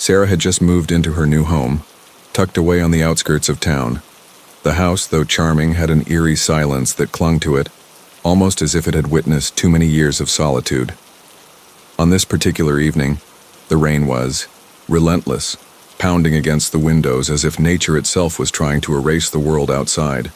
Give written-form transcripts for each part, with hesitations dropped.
Sarah had just moved into her new home, tucked away on the outskirts of town. The house, though charming, had an eerie silence that clung to it, almost as if it had witnessed too many years of solitude. On this particular evening, the rain was relentless, pounding against the windows as if nature itself was trying to erase the world outside.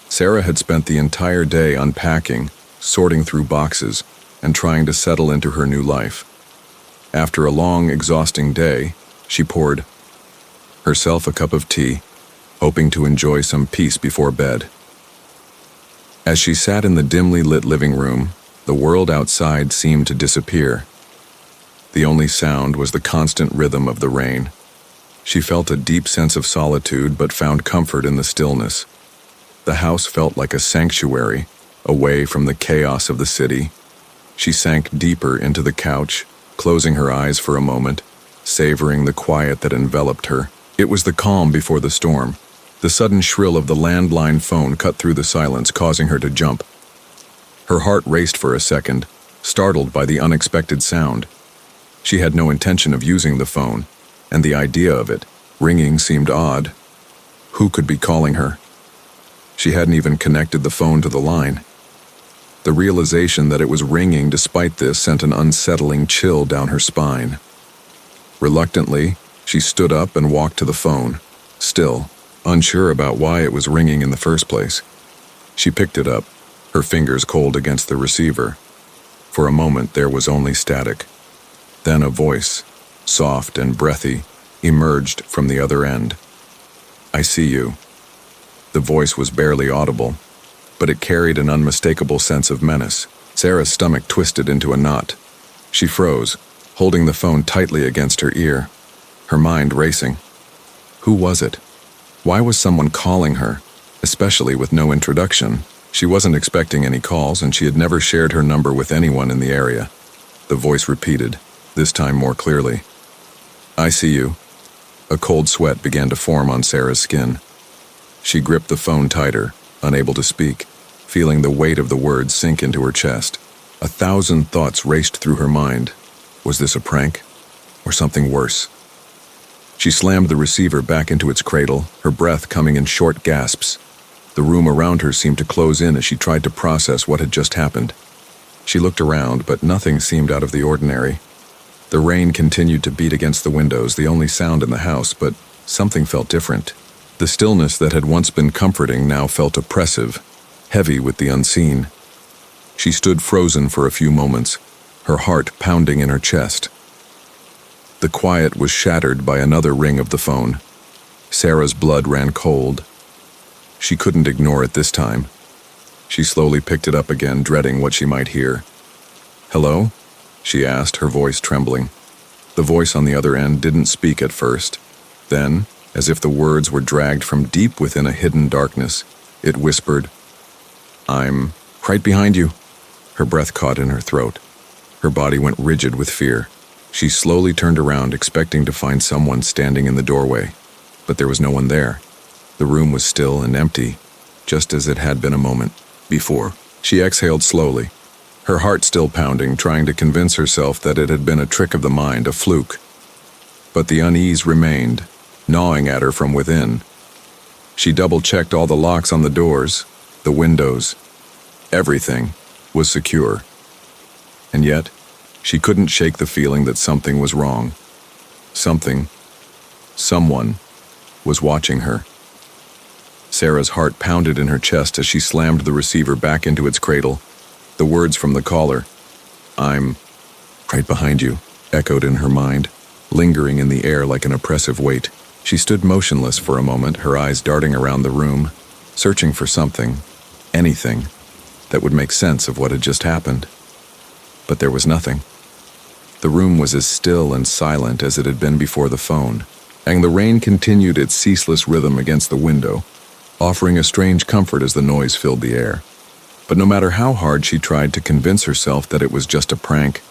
Sarah had spent the entire day unpacking, sorting through boxes, and trying to settle into her new life. After a long, exhausting day, she poured herself a cup of tea, hoping to enjoy some peace before bed. As she sat in the dimly lit living room, the world outside seemed to disappear. The only sound was the constant rhythm of the rain. She felt a deep sense of solitude but found comfort in the stillness. The house felt like a sanctuary, away from the chaos of the city. She sank deeper into the couch, closing her eyes for a moment, savoring the quiet that enveloped her. It was the calm before the storm. The sudden shrill of the landline phone cut through the silence, causing her to jump. Her heart raced for a second, startled by the unexpected sound. She had no intention of using the phone, and the idea of it, ringing, seemed odd. Who could be calling her? She hadn't even connected the phone to the line. The realization that it was ringing despite this sent an unsettling chill down her spine. Reluctantly, she stood up and walked to the phone, still unsure about why it was ringing in the first place. She picked it up, her fingers cold against the receiver. For a moment there was only static. Then a voice, soft and breathy, emerged from the other end. "I see you." The voice was barely audible, but it carried an unmistakable sense of menace. Sarah's stomach twisted into a knot. She froze, holding the phone tightly against her ear, her mind racing. Who was it? Why was someone calling her, especially with no introduction? She wasn't expecting any calls, and she had never shared her number with anyone in the area. The voice repeated, this time more clearly. "I see you." A cold sweat began to form on Sarah's skin. She gripped the phone tighter, unable to speak, feeling the weight of the words sink into her chest. 1,000 thoughts raced through her mind. Was this a prank, or something worse? She slammed the receiver back into its cradle, her breath coming in short gasps. The room around her seemed to close in as she tried to process what had just happened. She looked around, but nothing seemed out of the ordinary. The rain continued to beat against the windows, the only sound in the house, but something felt different. The stillness that had once been comforting now felt oppressive, heavy with the unseen. She stood frozen for a few moments, her heart pounding in her chest. The quiet was shattered by another ring of the phone. Sarah's blood ran cold. She couldn't ignore it this time. She slowly picked it up again, dreading what she might hear. "Hello?" she asked, her voice trembling. The voice on the other end didn't speak at first. Then, as if the words were dragged from deep within a hidden darkness, it whispered, "I'm right behind you." Her breath caught in her throat. Her body went rigid with fear. She slowly turned around, expecting to find someone standing in the doorway, but there was no one there. The room was still and empty, just as it had been a moment before. She exhaled slowly, her heart still pounding, trying to convince herself that it had been a trick of the mind, a fluke. But the unease remained, gnawing at her from within. She double-checked all the locks on the doors, the windows. Everything was secure. And yet, she couldn't shake the feeling that something was wrong. Someone was watching her. Sarah's heart pounded in her chest as she slammed the receiver back into its cradle. The words from the caller, "I'm right behind you," echoed in her mind, lingering in the air like an oppressive weight. She stood motionless for a moment, her eyes darting around the room, searching for something, anything, that would make sense of what had just happened. But there was nothing. The room was as still and silent as it had been before the phone, and the rain continued its ceaseless rhythm against the window, offering a strange comfort as the noise filled the air. But no matter how hard she tried to convince herself that it was just a prank,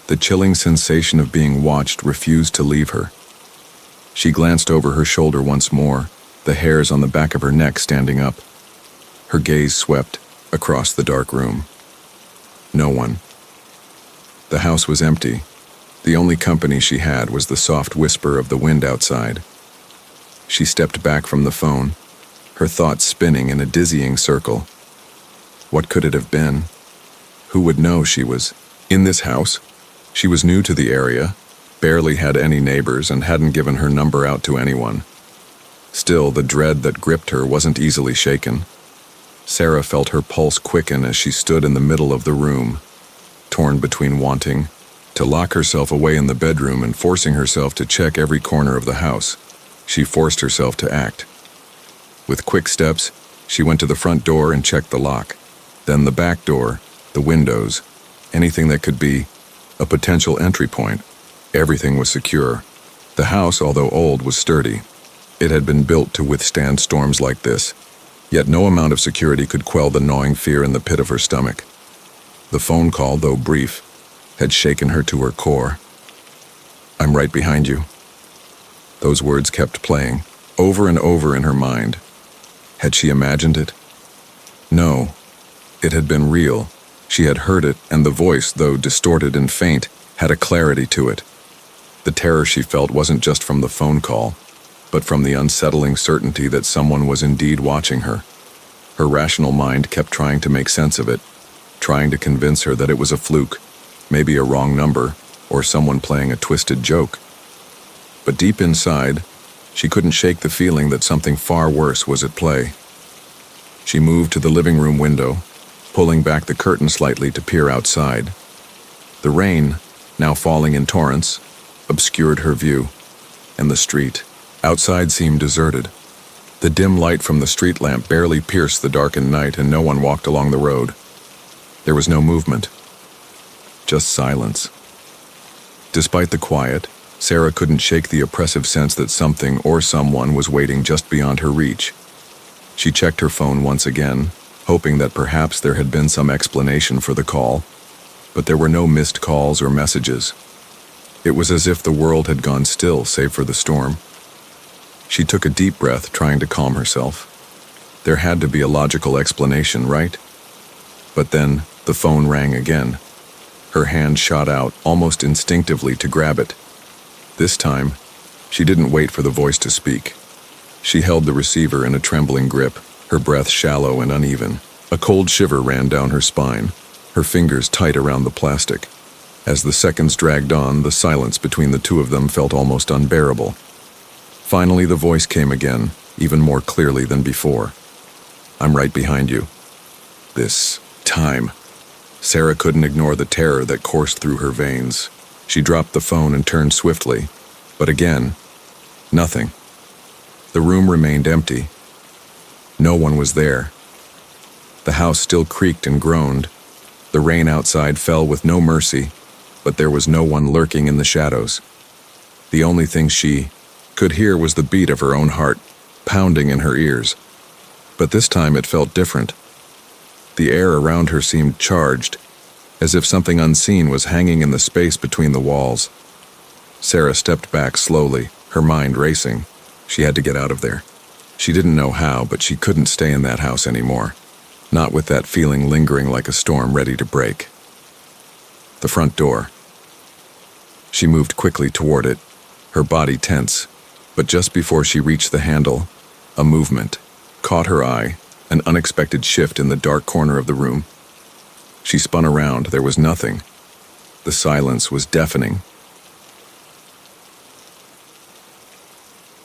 the chilling sensation of being watched refused to leave her. She glanced over her shoulder once more, the hairs on the back of her neck standing up. Her gaze swept across the dark room. No one. The house was empty, The only company she had was the soft whisper of the wind outside. She stepped back from the phone, her thoughts spinning in a dizzying circle. What could it have been? Who would know she was in this house? She was new to the area, barely had any neighbors, and hadn't given her number out to anyone. Still, the dread that gripped her wasn't easily shaken. Sarah felt her pulse quicken as she stood in the middle of the room, torn between wanting to lock herself away in the bedroom and forcing herself to check every corner of the house. She forced herself to act. With quick steps, she went to the front door and checked the lock, then the back door, the windows, anything that could be a potential entry point. Everything was secure. The house, although old, was sturdy. It had been built to withstand storms like this, yet no amount of security could quell the gnawing fear in the pit of her stomach. The phone call, though brief, had shaken her to her core. "I'm right behind you." Those words kept playing, over and over in her mind. Had she imagined it? No. It had been real. She had heard it, and the voice, though distorted and faint, had a clarity to it. The terror she felt wasn't just from the phone call, but from the unsettling certainty that someone was indeed watching her. Her rational mind kept trying to make sense of it, trying to convince her that it was a fluke, maybe a wrong number, or someone playing a twisted joke. But deep inside, she couldn't shake the feeling that something far worse was at play. She moved to the living room window, pulling back the curtain slightly to peer outside. The rain, now falling in torrents, obscured her view, and the street outside seemed deserted. The dim light from the street lamp barely pierced the darkened night, and no one walked along the road. There was no movement, just silence. Despite the quiet, Sarah couldn't shake the oppressive sense that something or someone was waiting just beyond her reach. She checked her phone once again, hoping that perhaps there had been some explanation for the call, but there were no missed calls or messages. It was as if the world had gone still save for the storm. She took a deep breath, trying to calm herself. There had to be a logical explanation, right? But then the phone rang again. Her hand shot out, almost instinctively, to grab it. This time, she didn't wait for the voice to speak. She held the receiver in a trembling grip, her breath shallow and uneven. A cold shiver ran down her spine, her fingers tight around the plastic. As the seconds dragged on, the silence between the two of them felt almost unbearable. Finally, the voice came again, even more clearly than before. "I'm right behind you. This time." Sarah couldn't ignore the terror that coursed through her veins. She dropped the phone and turned swiftly, but again, nothing. The room remained empty. No one was there. The house still creaked and groaned. The rain outside fell with no mercy, but there was no one lurking in the shadows. The only thing she could hear was the beat of her own heart, pounding in her ears. But this time it felt different. The air around her seemed charged, as if something unseen was hanging in the space between the walls. Sarah stepped back slowly, her mind racing. She had to get out of there. She didn't know how, but she couldn't stay in that house anymore. Not with that feeling lingering like a storm ready to break. The front door. She moved quickly toward it, her body tense, but just before she reached the handle, a movement caught her eye, an unexpected shift in the dark corner of the room. She spun around. There was nothing. The silence was deafening.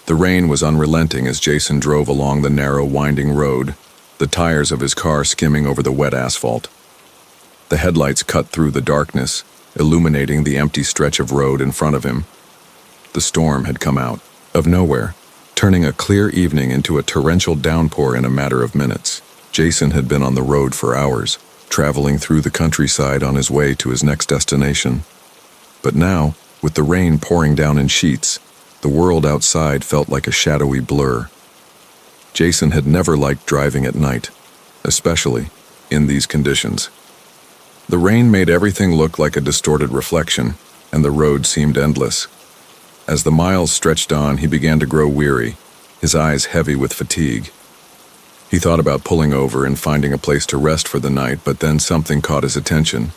The rain was unrelenting as Jason drove along the narrow, winding road, the tires of his car skimming over the wet asphalt. The headlights cut through the darkness, illuminating the empty stretch of road in front of him. The storm had come out of nowhere, turning a clear evening into a torrential downpour in a matter of minutes. Jason had been on the road for hours, traveling through the countryside on his way to his next destination. But now, with the rain pouring down in sheets, the world outside felt like a shadowy blur. Jason had never liked driving at night, especially in these conditions. The rain made everything look like a distorted reflection, and the road seemed endless. As the miles stretched on, he began to grow weary, his eyes heavy with fatigue. He thought about pulling over and finding a place to rest for the night, but then something caught his attention.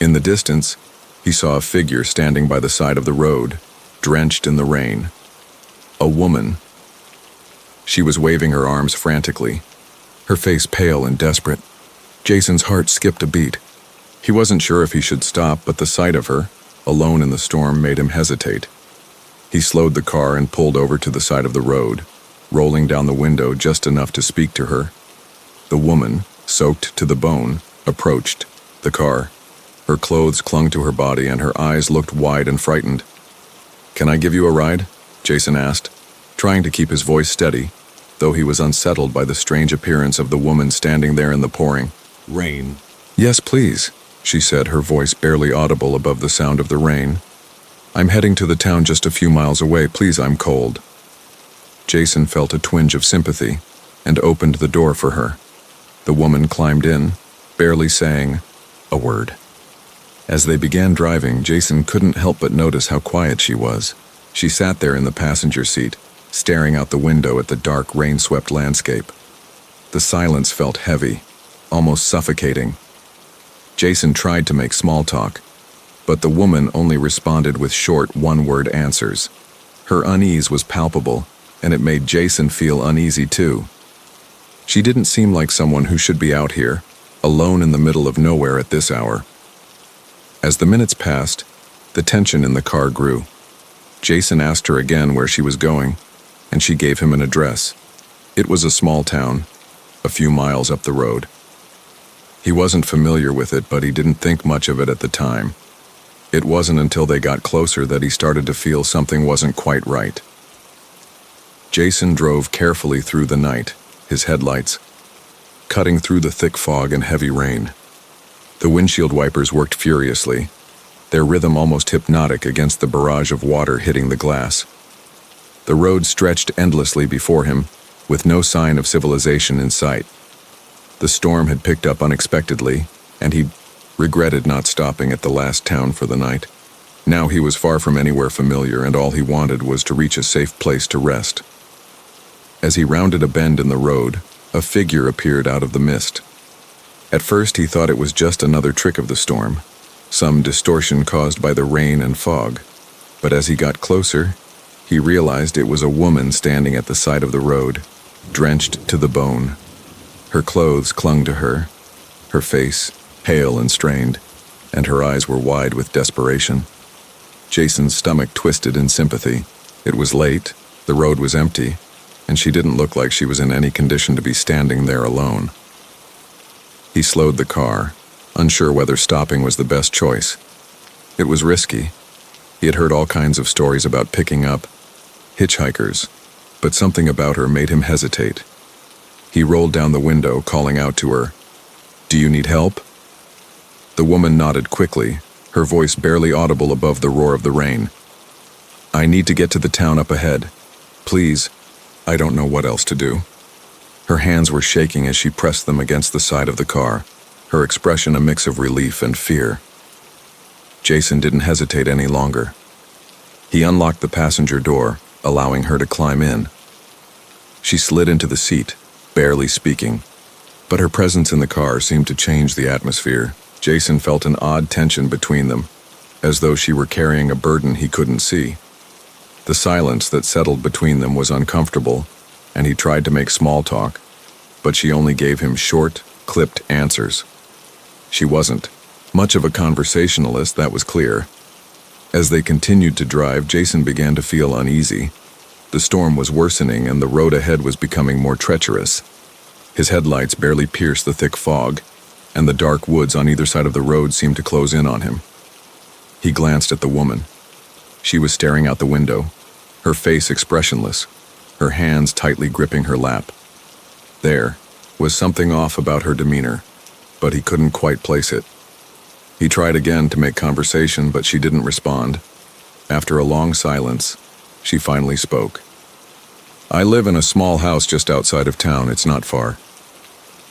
In the distance, He saw a figure standing by the side of the road, drenched in the rain. A woman. She was waving her arms frantically, her face pale and desperate. Jason's heart skipped a beat. He wasn't sure if he should stop, but the sight of her, alone in the storm, made him hesitate. He slowed the car and pulled over to the side of the road, rolling down the window just enough to speak to her. The woman, soaked to the bone, approached the car. Her clothes clung to her body and her eyes looked wide and frightened. "Can I give you a ride?" Jason asked, trying to keep his voice steady, though he was unsettled by the strange appearance of the woman standing there in the pouring rain. "Yes, please," she said, her voice barely audible above the sound of the rain. "I'm heading to the town just a few miles away. Please, I'm cold." Jason felt a twinge of sympathy and opened the door for her. The woman climbed in, barely saying a word. As they began driving, Jason couldn't help but notice how quiet she was. She sat there in the passenger seat, staring out the window at the dark, rain-swept landscape. The silence felt heavy, almost suffocating. Jason tried to make small talk, but the woman only responded with short, one-word answers. Her unease was palpable, and it made Jason feel uneasy too. She didn't seem like someone who should be out here, alone in the middle of nowhere at this hour. As the minutes passed, the tension in the car grew. Jason asked her again where she was going, and she gave him an address. It was a small town, a few miles up the road. He wasn't familiar with it, but he didn't think much of it at the time. It wasn't until they got closer that he started to feel something wasn't quite right. Jason drove carefully through the night, his headlights cutting through the thick fog and heavy rain. The windshield wipers worked furiously, their rhythm almost hypnotic against the barrage of water hitting the glass. The road stretched endlessly before him, with no sign of civilization in sight. The storm had picked up unexpectedly, and he regretted not stopping at the last town for the night. Now he was far from anywhere familiar, and all he wanted was to reach a safe place to rest. As he rounded a bend in the road, a figure appeared out of the mist. At first he thought it was just another trick of the storm, some distortion caused by the rain and fog. But as he got closer, he realized it was a woman standing at the side of the road, drenched to the bone. Her clothes clung to her, her face pale and strained, and her eyes were wide with desperation. Jason's stomach twisted in sympathy. It was late, the road was empty, and she didn't look like she was in any condition to be standing there alone. He slowed the car, unsure whether stopping was the best choice. It was risky. He had heard all kinds of stories about picking up hitchhikers, but something about her made him hesitate. He rolled down the window, calling out to her, "Do you need help?" The woman nodded quickly, her voice barely audible above the roar of the rain. "I need to get to the town up ahead. Please, I don't know what else to do." Her hands were shaking as she pressed them against the side of the car, her expression a mix of relief and fear. Jason didn't hesitate any longer. He unlocked the passenger door, allowing her to climb in. She slid into the seat, barely speaking, but her presence in the car seemed to change the atmosphere. Jason felt an odd tension between them, as though she were carrying a burden he couldn't see. The silence that settled between them was uncomfortable, and he tried to make small talk, but she only gave him short, clipped answers. She wasn't much of a conversationalist, that was clear. As they continued to drive, Jason began to feel uneasy. The storm was worsening and the road ahead was becoming more treacherous. His headlights barely pierced the thick fog, and the dark woods on either side of the road seemed to close in on him. He glanced at the woman. She was staring out the window, her face expressionless, her hands tightly gripping her lap. There was something off about her demeanor, but he couldn't quite place it. He tried again to make conversation, but she didn't respond. After a long silence, she finally spoke. "I live in a small house just outside of town. It's not far."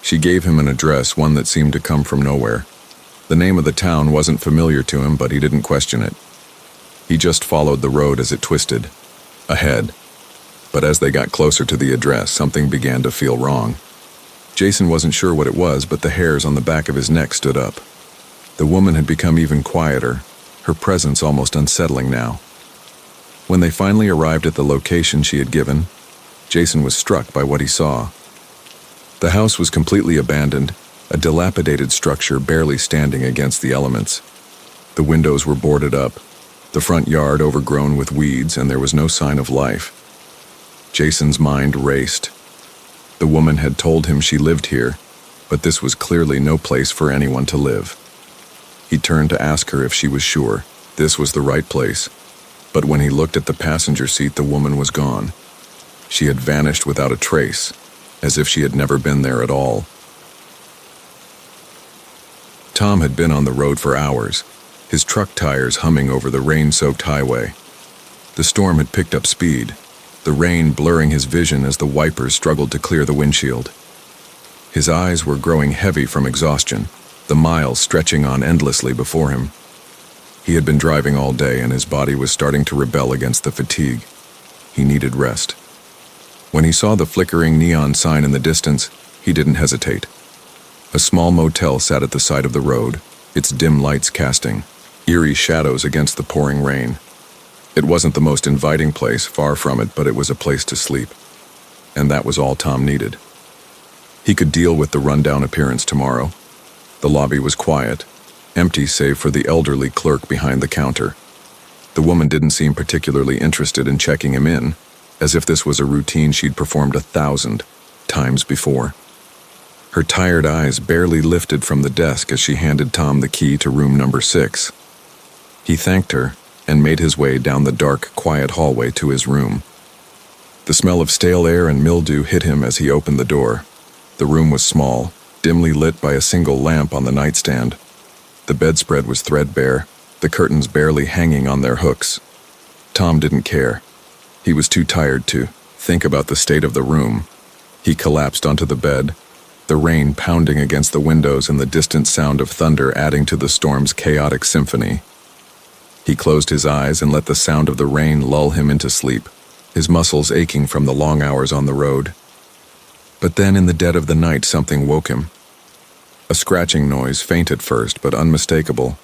She gave him an address, one that seemed to come from nowhere. The name of the town wasn't familiar to him, but he didn't question it. He just followed the road as it twisted ahead. But as they got closer to the address, something began to feel wrong. Jason wasn't sure what it was, but the hairs on the back of his neck stood up. The woman had become even quieter, her presence almost unsettling now. When they finally arrived at the location she had given, Jason was struck by what he saw. The house was completely abandoned, a dilapidated structure barely standing against the elements. The windows were boarded up, the front yard overgrown with weeds, and there was no sign of life. Jason's mind raced. The woman had told him she lived here, but this was clearly no place for anyone to live. He turned to ask her if she was sure this was the right place, but when he looked at the passenger seat, the woman was gone. She had vanished without a trace, as if she had never been there at all. Tom had been on the road for hours, his truck tires humming over the rain-soaked highway. The storm had picked up speed, the rain blurring his vision as the wipers struggled to clear the windshield. His eyes were growing heavy from exhaustion, the miles stretching on endlessly before him. He had been driving all day and his body was starting to rebel against the fatigue. He needed rest. When he saw the flickering neon sign in the distance, he didn't hesitate. A small motel sat at the side of the road, its dim lights casting eerie shadows against the pouring rain. It wasn't the most inviting place, far from it, but it was a place to sleep. And that was all Tom needed. He could deal with the rundown appearance tomorrow. The lobby was quiet, empty save for the elderly clerk behind the counter. The woman didn't seem particularly interested in checking him in, as if this was a routine she'd performed 1,000 times before. Her tired eyes barely lifted from the desk as she handed Tom the key to room number 6. He thanked her and made his way down the dark, quiet hallway to his room. The smell of stale air and mildew hit him as he opened the door. The room was small, dimly lit by a single lamp on the nightstand. The bedspread was threadbare, the curtains barely hanging on their hooks. Tom didn't care. He was too tired to think about the state of the room. He collapsed onto the bed, the rain pounding against the windows and the distant sound of thunder adding to the storm's chaotic symphony. He closed his eyes and let the sound of the rain lull him into sleep, his muscles aching from the long hours on the road. But then in the dead of the night something woke him. A scratching noise, faint at first but unmistakable.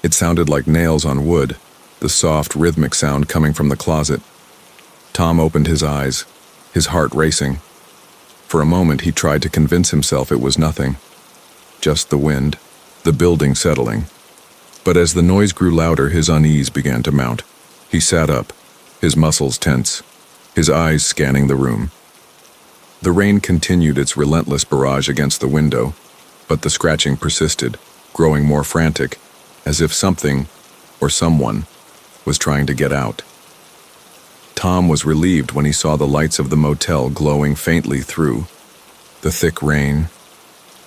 It sounded like nails on wood, the soft, rhythmic sound coming from the closet. Tom opened his eyes, his heart racing. For a moment he tried to convince himself it was nothing. Just the wind, the building settling. But as the noise grew louder, his unease began to mount. He sat up, his muscles tense, his eyes scanning the room. The rain continued its relentless barrage against the window, but the scratching persisted, growing more frantic, as if something, or someone, was trying to get out. Tom was relieved when he saw the lights of the motel glowing faintly through the thick rain.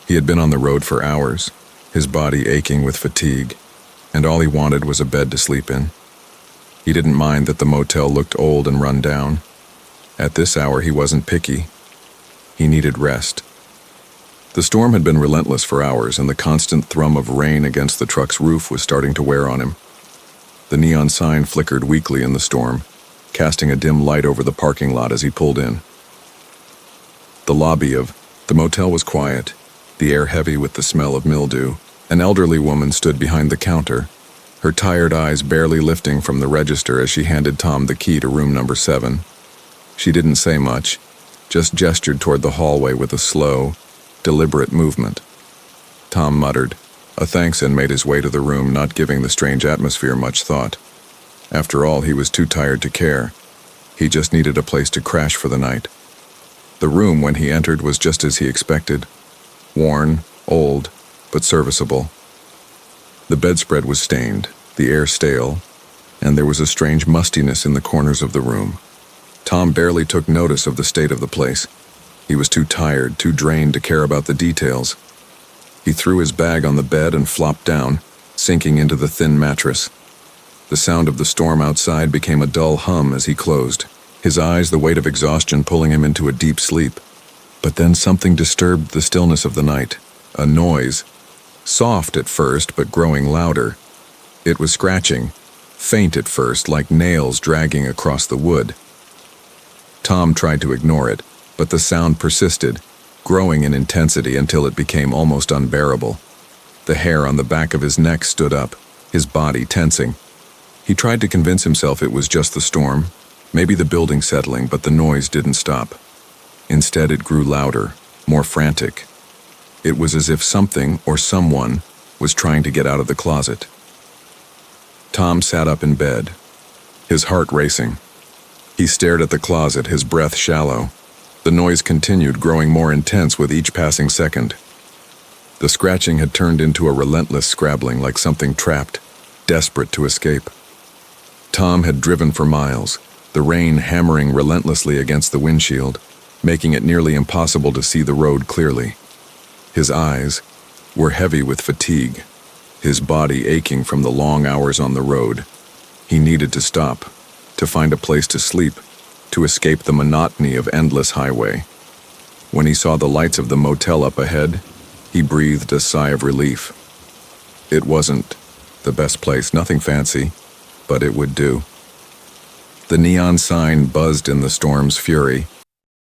He had been on the road for hours, his body aching with fatigue, and all he wanted was a bed to sleep in. He didn't mind that the motel looked old and run down. At this hour he wasn't picky. He needed rest. The storm had been relentless for hours, and the constant thrum of rain against the truck's roof was starting to wear on him. The neon sign flickered weakly in the storm, casting a dim light over the parking lot as he pulled in. The lobby of the motel was quiet, the air heavy with the smell of mildew. An elderly woman stood behind the counter, her tired eyes barely lifting from the register as she handed Tom the key to room number 7. She didn't say much, just gestured toward the hallway with a slow, deliberate movement. Tom muttered a thanks and made his way to the room, not giving the strange atmosphere much thought. After all, he was too tired to care. He just needed a place to crash for the night. The room, when he entered, was just as he expected. Worn, old, but serviceable. The bedspread was stained, the air stale, and there was a strange mustiness in the corners of the room. Tom barely took notice of the state of the place. He was too tired, too drained to care about the details. He threw his bag on the bed and flopped down, sinking into the thin mattress. The sound of the storm outside became a dull hum as he closed, his eyes the weight of exhaustion pulling him into a deep sleep. But then something disturbed the stillness of the night, a noise. Soft at first, but growing louder. It was scratching, faint at first, like nails dragging across the wood. Tom tried to ignore it, but the sound persisted, growing in intensity until it became almost unbearable. The hair on the back of his neck stood up, his body tensing. He tried to convince himself it was just the storm, maybe the building settling, but the noise didn't stop. Instead, it grew louder, more frantic. It was as if something or someone was trying to get out of the closet. Tom sat up in bed, his heart racing. He stared at the closet, his breath shallow. The noise continued, growing more intense with each passing second. The scratching had turned into a relentless scrabbling, like something trapped, desperate to escape. Tom had driven for miles, the rain hammering relentlessly against the windshield, making it nearly impossible to see the road clearly. His eyes were heavy with fatigue, his body aching from the long hours on the road. He needed to stop, to find a place to sleep, to escape the monotony of endless highway. When he saw the lights of the motel up ahead, he breathed a sigh of relief. It wasn't the best place, nothing fancy, but it would do. The neon sign buzzed in the storm's fury,